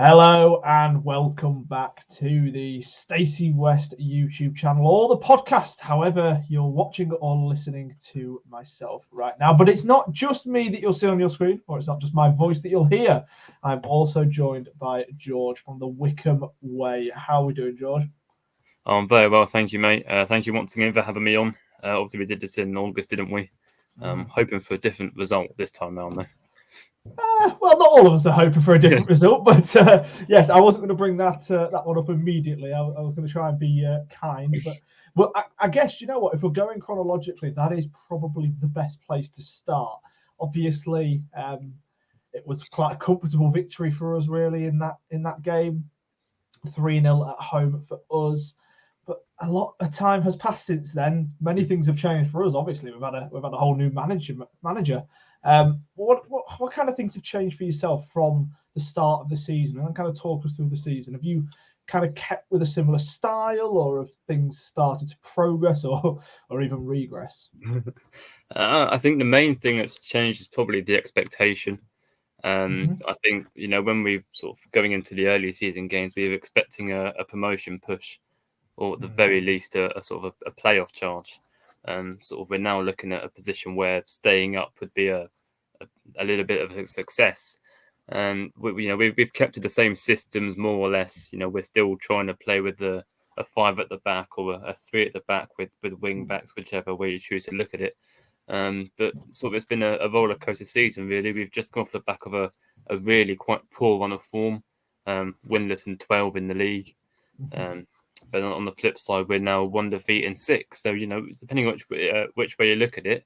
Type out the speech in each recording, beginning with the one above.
Hello and welcome back to the Stacey West YouTube channel, or the podcast, however you're watching or listening to myself right now. But it's not just me that you'll see on your screen, or it's not just my voice that you'll hear. I'm also joined by George from the Wycombe Way. How are we doing, George? I'm very well, thank you, mate. Thank you once again for having me on. Obviously, we did this in August, didn't we? Hoping for a different result this time around, though. Well, not all of us are hoping for a different result, but yes, I wasn't going to bring that one up immediately. I was going to try and be kind, but I guess, you know what, if we're going chronologically, that is probably the best place to start. Obviously, it was quite a comfortable victory for us, really, in that game. 3-0 at home for us. But a lot of time has passed since then. Many things have changed for us. Obviously, we've had a whole new manager. What kind of things have changed for yourself from the start of the season? And kind of talk us through the season. Have you kind of kept with a similar style, or have things started to progress or even regress? I think the main thing that's changed is probably the expectation. I think, when we've sort of going into the early season games, we were expecting a promotion push, or at the very least a sort of a playoff charge. Sort of we're now looking at a position where staying up would be a little bit of a success. And we've kept to the same systems more or less. We're still trying to play with a 5 at the back or a 3 at the back with wing backs, whichever way you choose to look at it. But sort of it's been a roller coaster season, really. We've just gone off the back of a really quite poor run of form, winless and 12 in the league. But on the flip side, we're now 1 defeat in 6. So, depending on which way you look at it,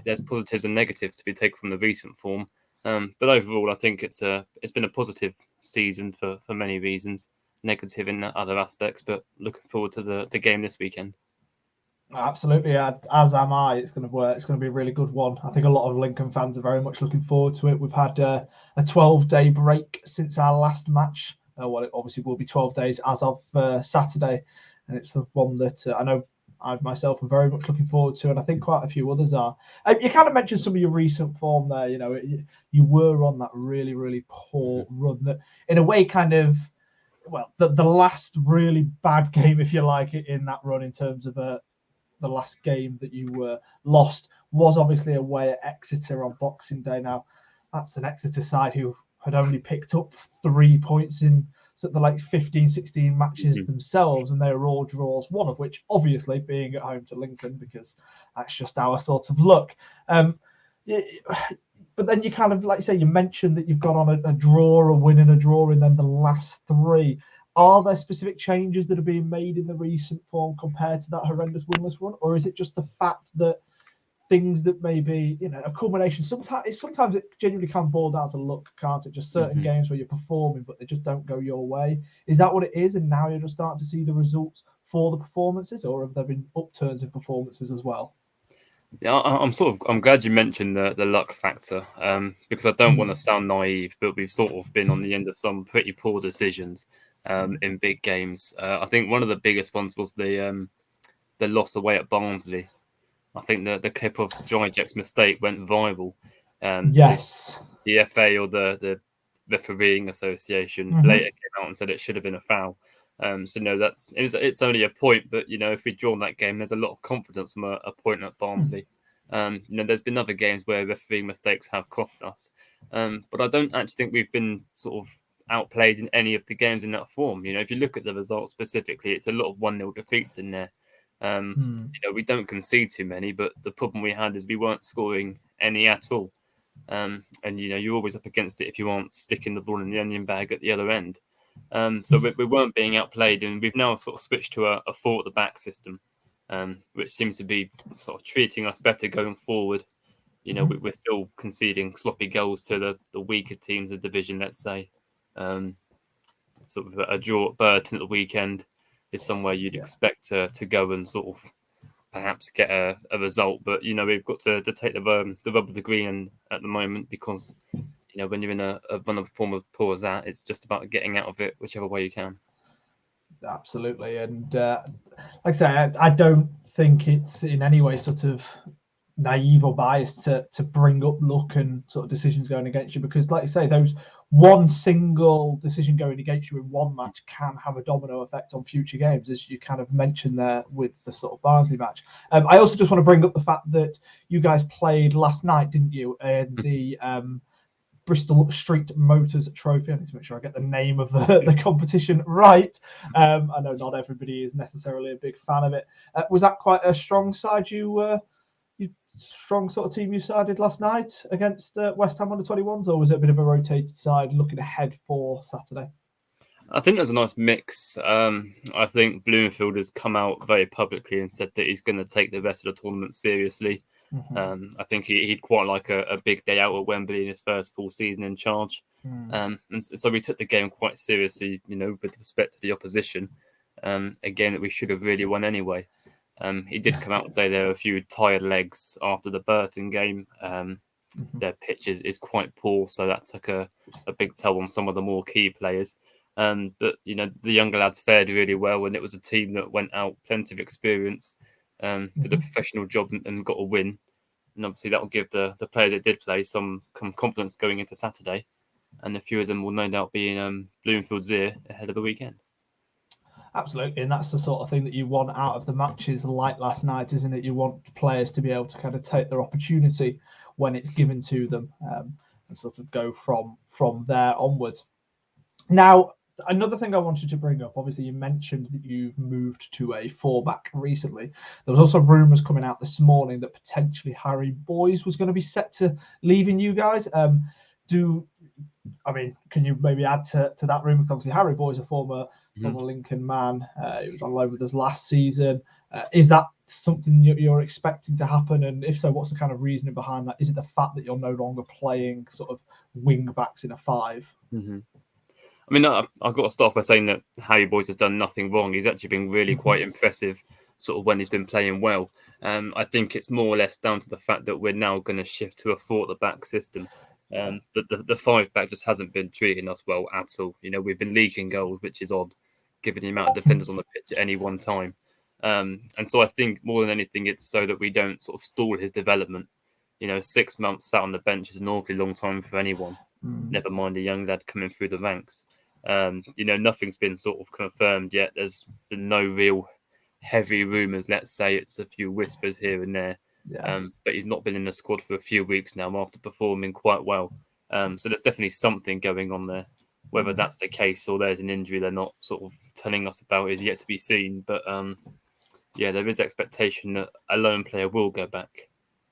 there's positives and negatives to be taken from the recent form. But overall, I think it's been a positive season for many reasons, negative in other aspects. But looking forward to the game this weekend. Absolutely, as am I. It's going to work. It's going to be a really good one. I think a lot of Lincoln fans are very much looking forward to it. We've had a 12-day break since our last match. Well, it obviously will be 12 days as of Saturday, and it's the one that I know I myself am very much looking forward to, and I think quite a few others are. You kind of mentioned some of your recent form there. You were on that really, really poor run that, in a way, kind of, well, the last really bad game, if you like, in that run in terms of the last game that you lost was obviously away at Exeter on Boxing Day. Now, that's an Exeter side who had only picked up 3 points in the 15, 16 matches themselves, and they were all draws, one of which obviously being at home to Lincoln, because that's just our sort of luck. But then you kind of, like you say, you mentioned that you've got on a draw, a win and a draw in then the last 3. Are there specific changes that are being made in the recent form compared to that horrendous winless run, or is it just the fact that things that maybe, a culmination, sometimes it genuinely can boil down to luck, can't it? Just certain games where you're performing, but they just don't go your way. Is that what it is? And now you're just starting to see the results for the performances, or have there been upturns in performances as well? Yeah, I'm glad you mentioned the luck factor, because I don't want to sound naive, but we've sort of been on the end of some pretty poor decisions in big games. I think one of the biggest ones was the loss away at Barnsley. I think the clip of Stryjek's mistake went viral. Yes. The FA or the refereeing association later came out and said it should have been a foul. So no, it's only a point, but if we'd drawn that game, there's a lot of confidence from a point at Barnsley. There's been other games where refereeing mistakes have cost us, but I don't actually think we've been sort of outplayed in any of the games in that form. If you look at the results specifically, it's a lot of 1-0 defeats in there. We don't concede too many, but the problem we had is we weren't scoring any at all. And you're always up against it if you aren't sticking the ball in the onion bag at the other end. So we weren't being outplayed, and we've now sort of switched to a 4 at the back system, which seems to be sort of treating us better going forward. We're still conceding sloppy goals to the weaker teams of the division, let's say. Sort of a draw at Burton at the weekend is somewhere you'd expect to go and sort of perhaps get a result. But, we've got to take the rub of the green at the moment, because when you're in a run of form as poor as that, it's just about getting out of it whichever way you can. Absolutely. And like I say, I don't think it's in any way sort of naive or biased to bring up luck and sort of decisions going against you, because like you say, those one single decision going against you in one match can have a domino effect on future games, as you kind of mentioned there with the sort of Barnsley match. I also just want to bring up the fact that you guys played last night, didn't you, in the Bristol Street Motors Trophy. I need to make sure I get the name of the competition right. I know not everybody is necessarily a big fan of it. Was that quite a strong side you strong sort of team you sided last night against West Ham under-21s, or was it a bit of a rotated side looking ahead for Saturday? I think there's a nice mix. I think Bloomfield has come out very publicly and said that he's going to take the rest of the tournament seriously. I think he'd quite like a big day out at Wembley in his first full season in charge. And so we took the game quite seriously, with respect to the opposition. A game that we should have really won anyway. He did come out and say there were a few tired legs after the Burton game. Their pitch is quite poor, so that took a big toll on some of the more key players. But the younger lads fared really well, and it was a team that went out plenty of experience, did a professional job and got a win. And obviously that will give the players that did play some confidence going into Saturday, and a few of them will no doubt be in Bloomfield's ear ahead of the weekend. Absolutely, and that's the sort of thing that you want out of the matches like last night, isn't it? You want players to be able to kind of take their opportunity when it's given to them, and sort of go from there onwards. Now, another thing I wanted to bring up, obviously you mentioned that you've moved to a 4-back recently. There was also rumours coming out this morning that potentially Harry Boyes was going to be set to leaving you guys. Can you maybe add to that rumour? Obviously Harry Boyes, a former Lincoln man, he was on loan with us last season. Is that something you're expecting to happen? And if so, what's the kind of reasoning behind that? Is it the fact that you're no longer playing sort of wing backs in a 5? I mean, I've got to start off by saying that Harry Boyes has done nothing wrong. He's actually been really quite impressive sort of when he's been playing well. I think it's more or less down to the fact that we're now going to shift to a 4-at-the-back system. The 5-back just hasn't been treating us well at all. We've been leaking goals, which is odd, given the amount of defenders on the pitch at any one time. And so I think more than anything, it's so that we don't sort of stall his development. 6 months sat on the bench is an awfully long time for anyone. Never mind a young lad coming through the ranks. Nothing's been sort of confirmed yet. There's been no real heavy rumours. Let's say it's a few whispers here and there. But he's not been in the squad for a few weeks now after performing quite well. So there's definitely something going on there. Whether that's the case or there's an injury they're not sort of telling us about is yet to be seen. But there is expectation that a lone player will go back.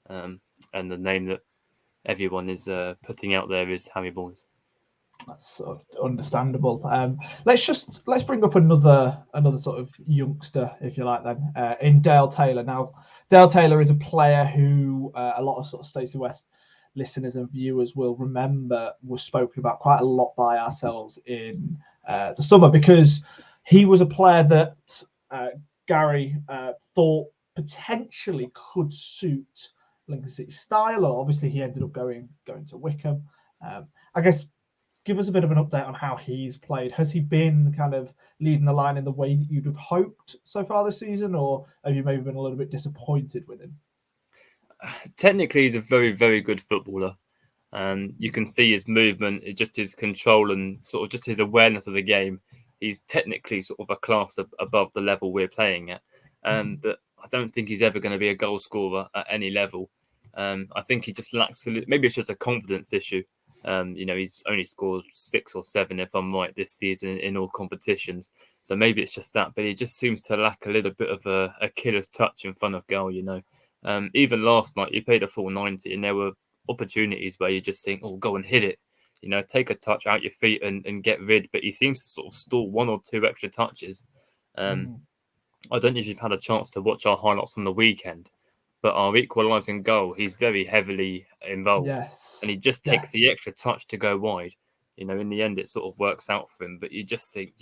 And the name that everyone is putting out there is Harry Boyes. That's sort of understandable. Let's bring up another sort of youngster, if you like, then in Dale Taylor. Now, Dale Taylor is a player who a lot of sort of Stacey West listeners and viewers will remember was spoken about quite a lot by ourselves in the summer, because he was a player that Gary thought potentially could suit Lincoln City style, or obviously he ended up going to Wycombe. I guess give us a bit of an update on how he's played. Has he been kind of leading the line in the way that you'd have hoped so far this season, or have you maybe been a little bit disappointed with him? Technically, he's a very, very good footballer. You can see his movement, just his control and sort of just his awareness of the game. He's technically sort of a class above the level we're playing at. But I don't think he's ever going to be a goal scorer at any level. I think he just lacks, maybe it's just a confidence issue. He's only scored 6 or 7, if I'm right, this season in all competitions. So maybe it's just that, but he just seems to lack a little bit of a killer's touch in front of goal, Even last night, he played a full 90 and there were opportunities where you just think, oh, go and hit it. Take a touch out your feet and get rid. But he seems to sort of stall 1 or 2 extra touches. I don't know if you've had a chance to watch our highlights from the weekend, but our equalising goal, he's very heavily involved. Yes. And he just takes the extra touch to go wide. In the end, it sort of works out for him. But you just think,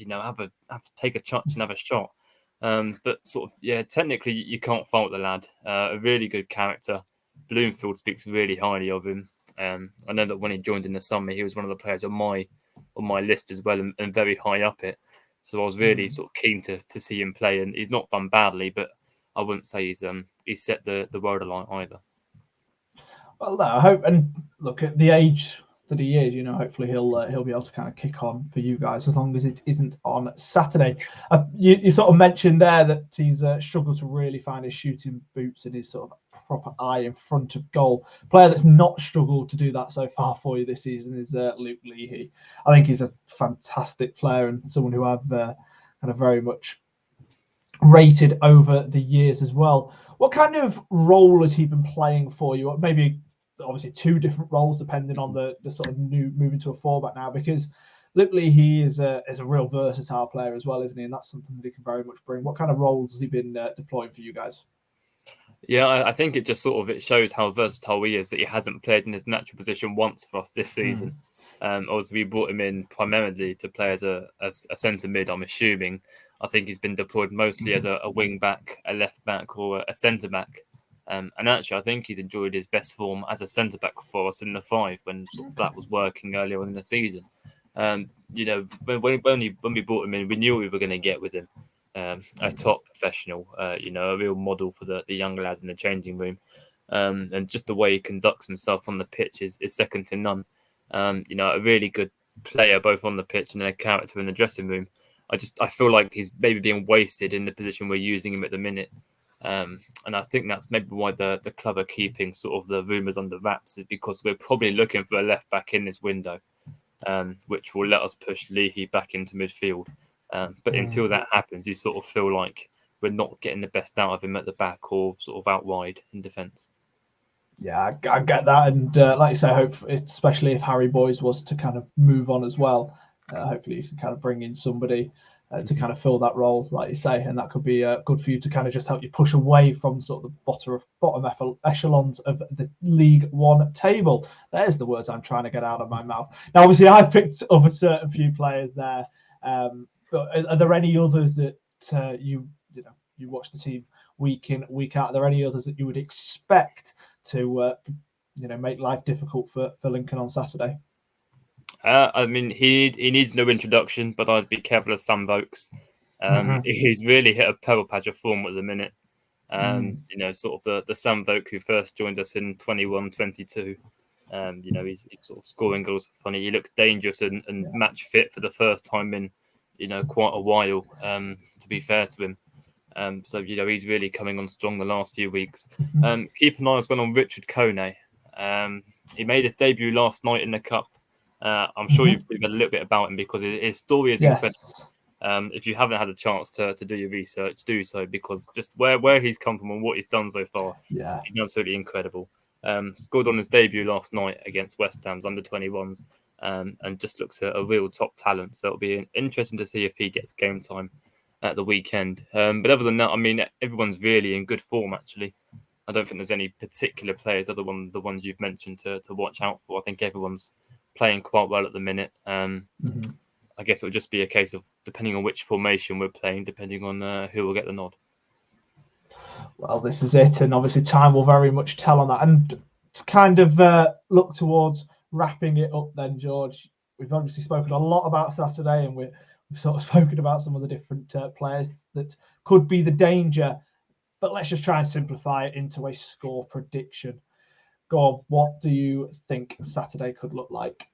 take a touch and have a shot. But sort of, technically, you can't fault the lad. A really good character. Bloomfield speaks really highly of him. I know that when he joined in the summer, he was one of the players on my list as well, and very high up it. So I was really sort of keen to see him play, and he's not done badly, but I wouldn't say he's set the world alight either. Well, no, I hope, and look at the age that he is, hopefully he'll be able to kind of kick on for you guys as long as it isn't on Saturday. You sort of mentioned there that he's struggled to really find his shooting boots and his sort of proper eye in front of goal. A player that's not struggled to do that so far for you this season is Luke Leahy. I think he's a fantastic player and someone who I've kind of very much rated over the years as well. What kind of role has he been playing for you? Maybe obviously two different roles depending on the sort of new moving to a fullback now, because Luke Leahy is a real versatile player as well, isn't he? And that's something that he can very much bring. What kind of roles has he been deploying for you guys? Yeah, I think it just sort of it shows how versatile he is that he hasn't played in his natural position once for us this season. Obviously, we brought him in primarily to play as a centre mid, I'm assuming. I think he's been deployed mostly as a wing back, a left back, or a centre back. And actually, I think he's enjoyed his best form as a centre back for us in the 5 when sort of that was working earlier on in the season. When we brought him in, we knew what we were going to get with him. A top professional, a real model for the younger lads in the changing room. And just the way he conducts himself on the pitch is second to none. A really good player both on the pitch and then a character in the dressing room. I feel like he's maybe being wasted in the position we're using him at the minute. And I think that's maybe why the club are keeping sort of the rumours under wraps, is because we're probably looking for a left back in this window, which will let us push Leahy back into midfield. But until that happens, you sort of feel like we're not getting the best out of him at the back or sort of out wide in defence. Yeah, I get that. And like you say, especially if Harry Boyes was to kind of move on as well, hopefully you can kind of bring in somebody to kind of fill that role, like you say, and that could be good for you to kind of just help you push away from sort of the bottom echelons of the League One table. There's the words I'm trying to get out of my mouth. Now, obviously, I've picked up a certain few players there. But are there any others that you watch the team week in, week out? Are there any others that you would expect to make life difficult for Lincoln on Saturday? I mean, he needs no introduction, but I'd be careful of Sam Vokes. He's really hit a purple patch of form at the minute. Sort of the Sam Voke who first joined us in 21-22. He's sort of scoring goals for funny. He looks dangerous and match fit for the first time in quite a while. To be fair to him, so he's really coming on strong the last few weeks. Keep an eye as well on Richard Kone. He made his debut last night in the cup. I'm sure you've read a little bit about him because his story is incredible. If you haven't had a chance to do your research, do so, because just where he's come from and what he's done so far, he's absolutely incredible. Scored on his debut last night against West Ham's under-21s, and just looks a real top talent. So it'll be interesting to see if he gets game time at the weekend. But other than that, I mean, everyone's really in good form, actually. I don't think there's any particular players other than the ones you've mentioned to watch out for. I think everyone's playing quite well at the minute. I guess it'll just be a case of depending on which formation we're playing, depending on who will get the nod. Well, this is it, and obviously time will very much tell on that. And to kind of look towards wrapping it up then, George, we've obviously spoken a lot about Saturday, and we've sort of spoken about some of the different players that could be the danger, but let's just try and simplify it into a score prediction. Go on, what do you think Saturday could look like?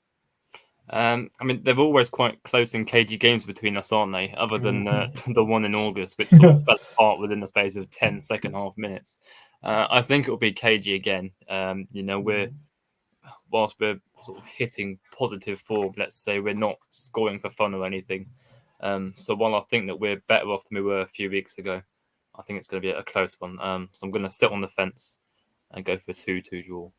I mean, they're always quite close and cagey games between us, aren't they? Other than the one in August, which sort of fell apart within the space of 10 second half minutes. I think it'll be cagey again. Whilst we're sort of hitting positive form, let's say we're not scoring for fun or anything. So while I think that we're better off than we were a few weeks ago, I think it's going to be a close one. So I'm going to sit on the fence and go for a 2-2 draw.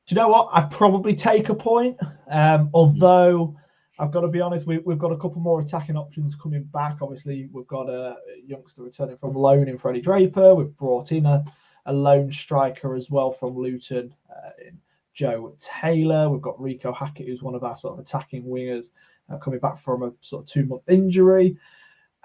Do you know what? I'd probably take a point. Although I've got to be honest, we've got a couple more attacking options coming back. Obviously, we've got a youngster returning from loan in Freddie Draper. We've brought in a lone striker as well from Luton in Joe Taylor. We've got Rico Hackett, who's one of our sort of attacking wingers, coming back from a sort of 2-month injury.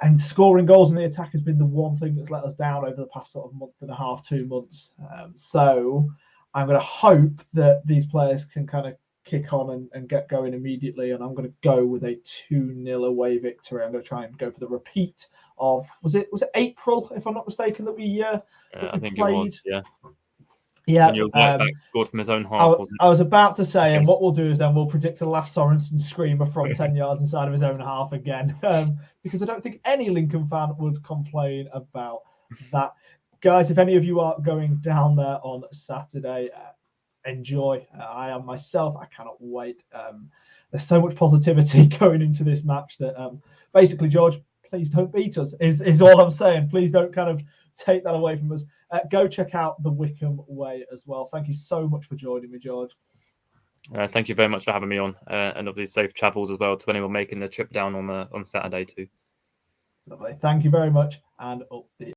And scoring goals in the attack has been the one thing that's let us down over the past sort of month and a half, 2 months. So I'm going to hope that these players can kind of kick on and get going immediately. And I'm going to go with a 2-0 away victory. I'm going to try and go for the repeat of, was it April, if I'm not mistaken, that we I think played? it was, yeah. Yeah. When your right back scored from his own half, wasn't it? I was about to say, and what we'll do is then we'll predict a Lars Sorensen screamer from 10 yards inside of his own half again, because I don't think any Lincoln fan would complain about that. Guys, if any of you are going down there on Saturday, enjoy. I am myself. I cannot wait. There's so much positivity going into this match that basically, George, please don't beat us, is all I'm saying. Please don't kind of take that away from us. Go check out the Wycombe Way as well. Thank you so much for joining me, George. Thank you very much for having me on, and obviously safe travels as well to anyone making the trip down on Saturday too. Lovely. Thank you very much, and up the